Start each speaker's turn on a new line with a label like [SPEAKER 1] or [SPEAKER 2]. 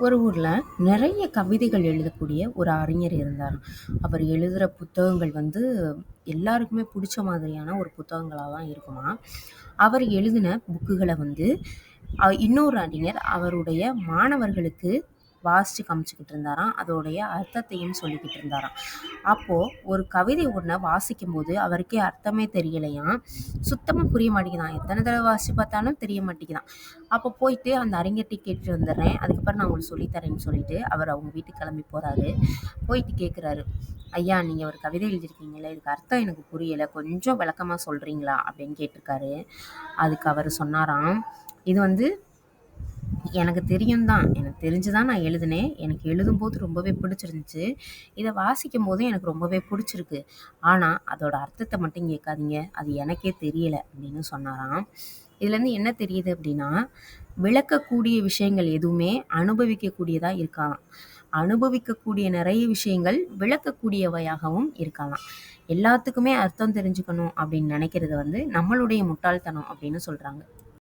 [SPEAKER 1] ஒரு ஊர்ல நிறைய கவிதைகள் எழுதக்கூடிய ஒரு அறிஞர் இருந்தாராம். அவர் எழுதுற புத்தகங்கள் எல்லாருக்குமே புடிச்ச மாதிரியான ஒரு புத்தகங்களா தான் இருக்குமாம். அவர் எழுதின புக்குகள இன்னொரு அறிஞர் அவருடைய மாணவர்களுக்கு வாசிச்சு காமிச்சுக்கிட்டு இருந்தாராம். அதோடைய அர்த்தத்தையும் சொல்லிக்கிட்டு இருந்தாராம். அப்போ ஒரு கவிதை ஒண்ண வாசிக்கும்போது அவருக்கே அர்த்தமே தெரியலையாம். சுத்தமா புரிய மாட்டேங்குதாம். எத்தன தடவ வாசிச்சு பார்த்தாலும் தெரிய மாட்டேங்குதாம். அப்போ போயிட்டு அந்த அறிஞர்ட்ட கேட்டுட்டு வந்துடுறேன். அதுக்கப்புறம் நான் உங்களுக்கு சொல்லி தரேன்னு சொல்லிட்டு அவர் அவங்க வீட்டுக்கு கிளம்பி போறாரு. போயிட்டு கேட்குறாரு, ஐயா நீங்க ஒரு கவிதை எழுதியிருக்கீங்கல்ல, இதுக்கு அர்த்தம் எனக்கு புரியல. கொஞ்சம் விளக்கமா சொல்றீங்களா? அப்படின்னு கேட்டிருக்காரு. அதுக்கு அவர் சொன்னாராம், இது எனக்கு தெரியும் தான். எனக்கு தெரிஞ்சு தான் நான் எழுதினேன். எனக்கு எழுதும்போது ரொம்பவே பிடிச்சிருந்துச்சு. இத வாசிக்கும்போதும் எனக்கு ரொம்பவே பிடிச்சிருக்கு. ஆனா, அதோட அர்த்தத்த மட்டும் கேட்காதீங்க. அது எனக்கே தெரியல அப்படின்னு சொன்னாராம். இதுலேருந்து என்ன தெரியுது அப்படின்னா, விளக்கக்கூடிய விஷயங்கள் எதுவுமே அனுபவிக்கக்கூடியதா இருக்காதாம். அனுபவிக்கக்கூடிய நிறைய விஷயங்கள் விளக்கக்கூடியவையாகவும் இருக்கலாம். எல்லாத்துக்குமே அர்த்தம் தெரிஞ்சுக்கணும் அப்படின்னு நினைக்கிறது நம்மளுடைய முட்டாள்தனம் அப்படின்னு சொல்றாங்க.